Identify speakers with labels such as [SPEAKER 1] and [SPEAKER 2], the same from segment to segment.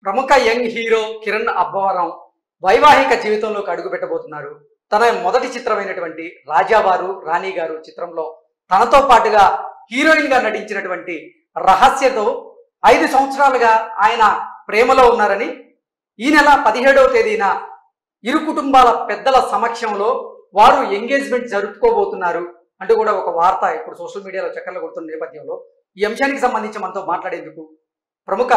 [SPEAKER 1] ప్రముఖ young hero Kiran Abbavaram వైవాహిక జీవితంలోకి అడుగు పెట్టబోతున్నారు. తన మొదటి చిత్రమైనటువంటి రాజావారు రాణి గారు చిత్రంలో తనతో పాటుగా హీరోయిన్ గా నటించినటువంటి రహస్యతో 5 సంవత్సరాలుగా ఆయన ప్రేమలో ఉన్నారని ఈ నెల 17వ తేదీన ఇరు కుటుంబాల పెద్దల సమక్షంలో వారు ఎంగేజ్మెంట్ జరుపుకోబోతున్నారు అంటూ కూడా ఒక వార్త ఇప్పుడు సోషల్ మీడియాలో చక్కర్లు కొడుతున్న నేపథ్యంలో ఈ అంశానికి సంబంధించి మనతో మాట్లాడేందుకు ప్రముఖ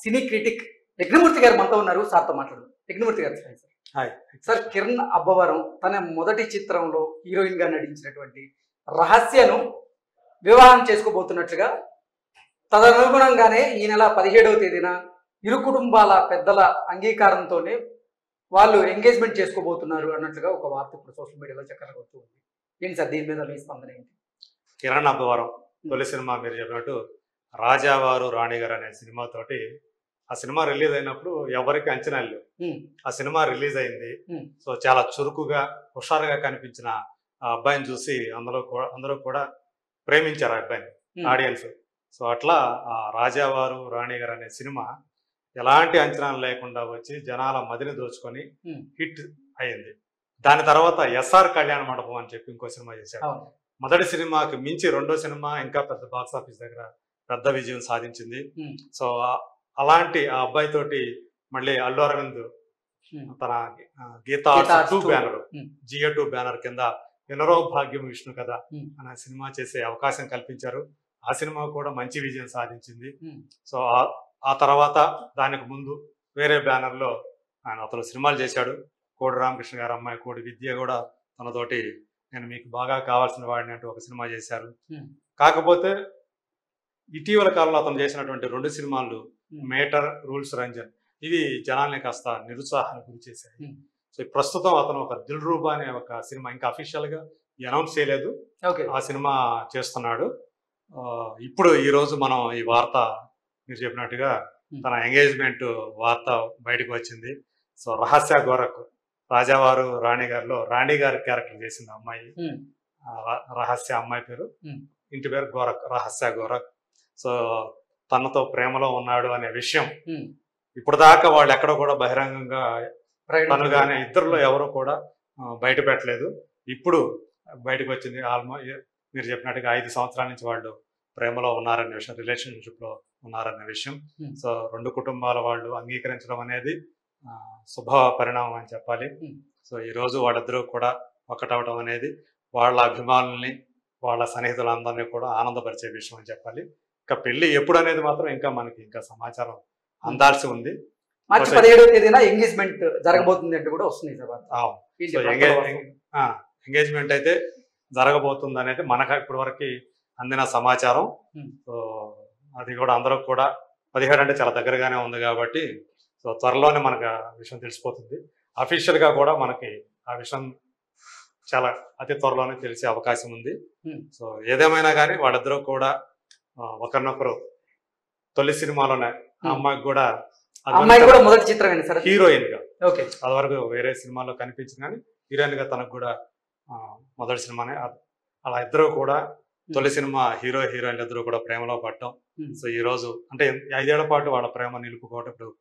[SPEAKER 1] సినీ క్రిటిక్ యజ్ఞమూర్తి గారు మనతో ఉన్నారు. సార్తో మాట్లాడు. యజ్ఞమూర్తి గారు
[SPEAKER 2] హాయ్
[SPEAKER 1] సార్, కిరణ్ అబ్బవరం తన మొదటి చిత్రంలో హీరోయిన్ గా నటించినటువంటి రహస్యను వివాహం చేసుకోబోతున్నట్లుగా తదనుగుణంగానే ఈ నెల 17వ తేదీన ఇరు కుటుంబాల పెద్దల అంగీకారంతోనే వాళ్ళు ఎంగేజ్మెంట్ చేసుకోబోతున్నారు అన్నట్లుగా ఒక వార్త ఇప్పుడు సోషల్ మీడియాలో చక్కర్లు కొడుతూ ఉంది. ఏంటి సార్ దీని మీద మీ స్పందన ఏంటి?
[SPEAKER 2] కిరణ్ అబ్బవరం తొలి సినిమా మీరు చెప్పినట్టు రాజావారు రాణి గారు అనే సినిమాతోటి ఆ సినిమా రిలీజ్ అయినప్పుడు ఎవరికి అంచనా లేవు. ఆ సినిమా రిలీజ్ అయింది. సో చాలా చురుకుగా హుషారుగా కనిపించిన ఆ అబ్బాయిని చూసి అందరూ కూడా ప్రేమించారు ఆ అబ్బాయిని, ఆడియన్స్. సో అట్లా ఆ రాజావారు రాణి గారు అనే సినిమా ఎలాంటి అంచనాలు లేకుండా వచ్చి జనాల మదిని దోచుకొని హిట్ అయింది. దాని తర్వాత ఎస్ఆర్ కళ్యాణ మండపం అని చెప్పి ఇంకో సినిమా చేశాడు. మొదటి సినిమాకి మించి రెండో సినిమా ఇంకా పెద్ద బాక్స్ ఆఫీస్ దగ్గర పెద్ద విజయం సాధించింది. సో అలాంటి ఆ అబ్బాయి తోటి మళ్ళీ అల్లు అరవింద్ తన గీతా 2 బ్యానర్ జియో 2 బ్యానర్ కింద ఎనరో భాగ్యం విష్ణు కథ అనే సినిమా చేసే అవకాశం కల్పించారు. ఆ సినిమా కూడా మంచి విజయం సాధించింది. సో ఆ తర్వాత దానికి ముందు వేరే బ్యానర్ లో అతను సినిమాలు చేశాడు. కోడి రామకృష్ణ గారు అమ్మాయి కోడి విద్య కూడా తనతోటి నేను మీకు బాగా కావాల్సిన వాడిని అంటూ ఒక సినిమా చేశారు. కాకపోతే ఇటీవల కాలంలో అతను చేసినటువంటి 2 సినిమాలు మేటర్, రూల్స్ రంజన్, ఇవి జనాల్ని కాస్త నిరుత్సాహానికి గురి చేశాయి. సో ప్రస్తుతం అతను ఒక దిల్ రూబా అనే ఒక సినిమా ఇంకా అఫీషియల్ గా అనౌన్స్ చేయలేదు, ఆ సినిమా చేస్తున్నాడు. ఇప్పుడు ఈ రోజు మనం ఈ వార్త మీరు చెప్పినట్టుగా తన ఎంగేజ్మెంట్ వార్త బయటకు వచ్చింది. సో రహస్య గోరక్ రాజావారు రాణి గారిలో రాణి గారి క్యారెక్టర్ చేసింది అమ్మాయి. రహస్య అమ్మాయి పేరు, ఇంటి పేరు గోరక్, రహస్య గోరక్. సో తనతో ప్రేమలో ఉన్నాడు అనే విషయం ఇప్పుడు దాకా వాళ్ళు ఎక్కడ కూడా బహిరంగంగా తను కానీ ఇద్దరులో ఎవరు కూడా బయట పెట్టలేదు. ఇప్పుడు బయటకు వచ్చింది. మీరు చెప్పినట్టుగా 5 సంవత్సరాల నుంచి వాళ్ళు ప్రేమలో ఉన్నారనే విషయం, రిలేషన్షిప్ లో ఉన్నారనే విషయం. సో 2 కుటుంబాల వాళ్ళు అంగీకరించడం అనేది శుభ పరిణామం అని చెప్పాలి. సో ఈ రోజు వాళ్ళిద్దరూ కూడా ఒకటవడం అనేది వాళ్ళ అభిమానుల్ని, వాళ్ళ సన్నిహితులందరినీ కూడా ఆనందపరిచే విషయం అని చెప్పాలి. ఇంకా పెళ్లి ఎప్పుడు అనేది మాత్రం ఇంకా మనకి ఇంకా సమాచారం అందాల్సి ఉంది.
[SPEAKER 1] మార్చి 17వ తేదీన ఎంగేజ్మెంట్ జరగబోతుంది అంటే కూడా వస్తుంది.
[SPEAKER 2] ఎంగేజ్మెంట్ అయితే జరగబోతుంది అనేది మనకు ఇప్పటి వరకు అందిన సమాచారం. సో అది కూడా అందరూ కూడా 17 అంటే చాలా దగ్గరగానే ఉంది కాబట్టి సో త్వరలోనే మనకు ఆ విషయం తెలిసిపోతుంది. అఫీషియల్ గా కూడా మనకి ఆ విషయం చాలా అతి త్వరలోనే తెలిసే అవకాశం ఉంది. సో ఏదేమైనా కానీ వాళ్ళిద్దరూ కూడా ఒకరినొకరు తొలి సినిమాలోనే ఆ అమ్మాయికి కూడా
[SPEAKER 1] మొదటి చిత్రమే సార్
[SPEAKER 2] హీరోయిన్ గా, అది వరకు వేరే సినిమాలో కనిపించింది కానీ హీరోయిన్ గా తనకు కూడా మొదటి సినిమానే. అలా ఇద్దరు కూడా తొలి సినిమా హీరో హీరోయిన్లు ఇద్దరు కూడా ప్రేమలో పడటం. సో ఈ రోజు అంటే 5 ఏళ్ల పాటు వాళ్ళ ప్రేమ నిలుపుకోవటం, ఇప్పుడు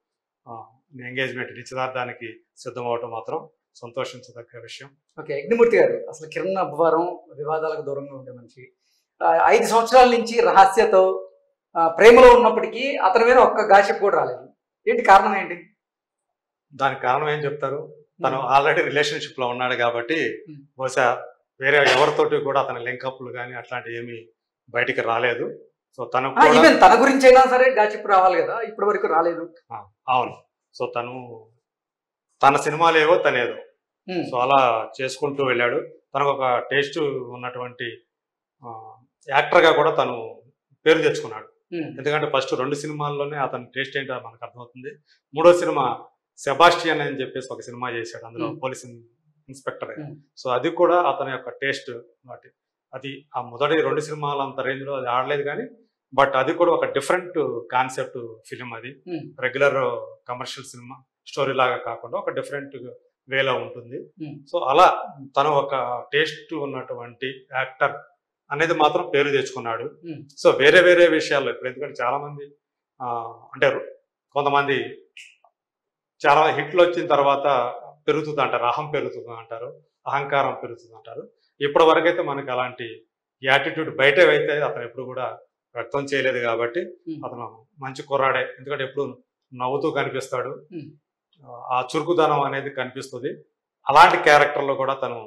[SPEAKER 2] ఎంగేజ్మెంట్ నిశ్చితార్థానికి సిద్ధం అవటం మాత్రం సంతోషించదగ్గ విషయం.
[SPEAKER 1] ఓకే, యజ్ఞమూర్తి గారు, అసలు కిరణ్ అబ్బవరం వివాదాలకు దూరంగా ఉండే మనిషి. 5 సంవత్సరాల నుంచి రహస్యతో ప్రేమలో ఉన్నప్పటికీ అతని మీద ఒక్క గాసిప్ కూడా రాలేదు. ఏంటి కారణం ఏంటి?
[SPEAKER 2] దానికి కారణం ఏం చెప్తారు? తను ఆల్రెడీ రిలేషన్షిప్ లో ఉన్నాడు కాబట్టి బహుశా వేరే ఎవరితోటి కూడా అతని లింకప్లు కానీ అట్లాంటివి ఏమి బయటికి రాలేదు. సో
[SPEAKER 1] తన గురించి అయినా సరే గాసిప్ రావాలి కదా, ఇప్పటి వరకు రాలేదు.
[SPEAKER 2] అవును. సో తన సినిమాలేవో తనేదో సో అలా చేసుకుంటూ వెళ్ళాడు. తనకు ఒక టేస్ట్ ఉన్నటువంటి యాక్టర్ గా కూడా తను పేరు తెచ్చుకున్నాడు. ఎందుకంటే ఫస్ట్ 2 సినిమాల్లోనే అతని టేస్ట్ ఏంటో మనకు అర్థమవుతుంది. 3వ సినిమా సెబాస్టియన్ అని చెప్పేసి ఒక సినిమా చేశాడు, అందులో పోలీస్ ఇన్స్పెక్టర్. సో అది కూడా అతని యొక్క టేస్ట్. అది ఆ మొదటి 2 సినిమాలు అంత రేంజ్ లో అది ఆడలేదు కానీ బట్ అది కూడా ఒక డిఫరెంట్ కాన్సెప్ట్ ఫిలిం. అది రెగ్యులర్ కమర్షియల్ సినిమా స్టోరీ లాగా కాకుండా ఒక డిఫరెంట్ వేలో ఉంటుంది. సో అలా తను ఒక టేస్ట్ ఉన్నటువంటి యాక్టర్ అనేది మాత్రం పేరు తెచ్చుకున్నాడు. సో వేరే వేరే విషయాల్లో ఇప్పుడు ఎందుకంటే చాలా మంది అంటే కొంతమంది చాలా హిట్లు వచ్చిన తర్వాత పెరుగుతుంది అంటారు, అహం పెరుగుతుంది అంటారు, అహంకారం పెరుగుతుంది అంటారు. ఇప్పటి వరకైతే మనకి అలాంటి యాటిట్యూడ్ బయట అయితే అతను ఎప్పుడు కూడా వ్యక్తం చేయలేదు కాబట్టి అతను మంచి కుర్రాడే. ఎందుకంటే ఎప్పుడు నవ్వుతూ కనిపిస్తాడు, ఆ చురుకుదనం అనేది కనిపిస్తుంది. అలాంటి క్యారెక్టర్లో కూడా తను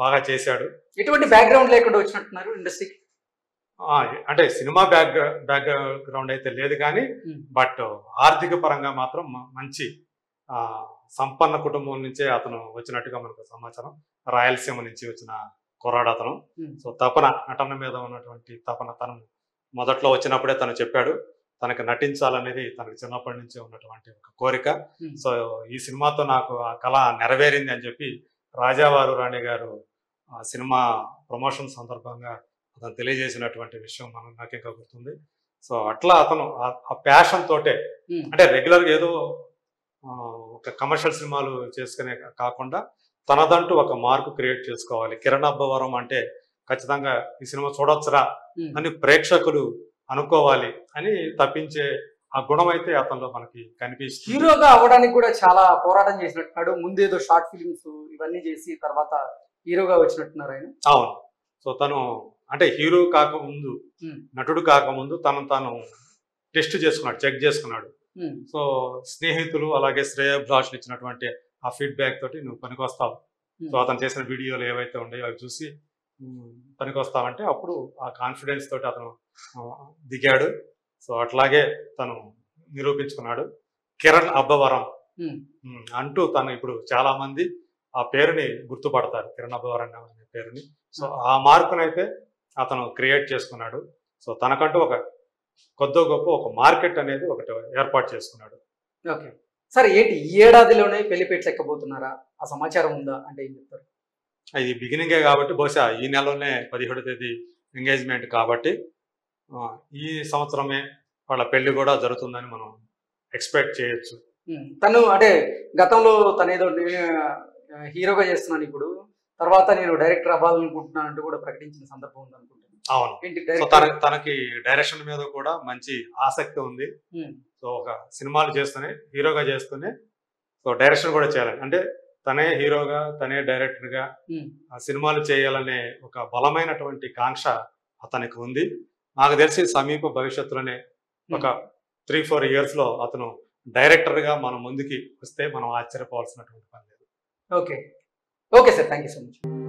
[SPEAKER 2] బాగా చేశాడు.
[SPEAKER 1] ఎటువంటి బ్యాక్గ్రౌండ్ లేకుండా వచ్చినట్టున్నారు ఇండస్ట్రీకి?
[SPEAKER 2] అంటే సినిమా బ్యాక్గ్రౌండ్ అయితే లేదు కానీ బట్ ఆర్థిక పరంగా మాత్రం మంచి సంపన్న కుటుంబం నుంచే అతను వచ్చినట్టుగా మనకు సమాచారం. రాయలసీమ నుంచి వచ్చిన కుర్రాడు అతను. సో తపన, నటన మీద ఉన్నటువంటి తపన తను మొదట్లో వచ్చినప్పుడే తను చెప్పాడు తనకు నటించాలనేది తనకు చిన్నప్పటి నుంచి ఉన్నటువంటి ఒక కోరిక. సో ఈ సినిమాతో నాకు ఆ కళ నెరవేరింది అని చెప్పి రాజావారు రాణి గారు ఆ సినిమా ప్రమోషన్ సందర్భంగా అతను తెలియజేసినటువంటి విషయం నాకు ఇంకా గుర్తుంది. సో అట్లా అతను ఆ ప్యాషన్ తోటే, అంటే రెగ్యులర్గా ఏదో ఒక కమర్షియల్ సినిమాలు చేసుకునే కాకుండా తనదంటూ ఒక మార్కు క్రియేట్ చేసుకోవాలి. కిరణ్ అబ్బవరం అంటే ఖచ్చితంగా ఈ సినిమా చూడొచ్చురా అని ప్రేక్షకులు అనుకోవాలి అని తప్పించే ఆ గుణం అయితే అతనిలో మనకి కనిపిస్తుంది.
[SPEAKER 1] హీరోగా అవ్వడానికి కూడా చాలా పోరాటం చేసినట్టున్నాడు. ముందేదో షార్ట్ ఫిలిమ్స్ ఇవన్నీ చేసి తర్వాత హీరోగా వచ్చినట్టున్నారు ఆయన.
[SPEAKER 2] అవును. సో తను అంటే హీరో కాకముందు, నటుడు కాకముందు తాను టెస్ట్ చేసుకున్నాడు, చెక్ చేసుకున్నాడు. సో స్నేహితులు అలాగే శ్రేయోభిలాషులు ఇచ్చినటువంటి ఆ ఫీడ్బ్యాక్ తోటి నువ్వు పనికొస్తావు, సో అతను చేసిన వీడియోలు ఏవైతే ఉన్నాయో అవి చూసి పనికొస్తావంటే అప్పుడు ఆ కాన్ఫిడెన్స్ తోటి అతను దిగాడు. సో అట్లాగే తను నిరూపించుకున్నాడు. కిరణ్ అబ్బవరం అంటూ తను ఇప్పుడు చాలా మంది ఆ పేరుని గుర్తుపడతారు, కిరణ్ అబ్బవరం అనే పేరుని. సో ఆ మార్కునైతే అతను క్రియేట్ చేసుకున్నాడు. సో తనకంటూ ఒక కొద్ది గొప్ప ఒక మార్కెట్ అనేది ఒకటి ఏర్పాటు చేసుకున్నాడు.
[SPEAKER 1] ఓకే సార్, ఏంటి ఈ ఏడాదిలోనే పెళ్లిపేటలు ఎక్కబోతున్నారా? ఆ సమాచారం ఉందా? అంటే ఏం చెప్తారు?
[SPEAKER 2] ఇది బిగినింగే కాబట్టి బహుశా ఈ నెలలోనే 17వ తేదీ ఎంగేజ్మెంట్ కాబట్టి ఈ సంవత్సరమే వాళ్ళ పెళ్లి కూడా జరుగుతుందని మనం ఎక్స్పెక్ట్ చేయొచ్చు.
[SPEAKER 1] తను అంటే గతంలో తను ఏదో హీరోగా చేస్తున్నాను, ఇప్పుడు తర్వాత నేను డైరెక్టర్ అవ్వాలనుకుంటున్నాను అంటూ కూడా ప్రకటించిన సందర్భం ఉంది అనుకుంటున్నాను.
[SPEAKER 2] అవును. సో తనకి డైరెక్షన్ మీద కూడా మంచి ఆసక్తి ఉంది. సో ఒక సినిమాలు చేస్తూనే, హీరోగా చేస్తూనే సో డైరెక్షన్ కూడా చేయాలని, అంటే తనే హీరోగా తనే డైరెక్టర్గా సినిమాలు చేయాలనే ఒక బలమైనటువంటి కాంక్ష అతనికి ఉంది. నాకు తెలిసి సమీప భవిష్యత్తులోనే ఒక 3-4 yearsలో అతను డైరెక్టర్గా మన ముందుకి వస్తే మనం ఆశ్చర్యపోవాల్సినటువంటి పని లేదు.
[SPEAKER 1] Okay okay sir, thank you so much.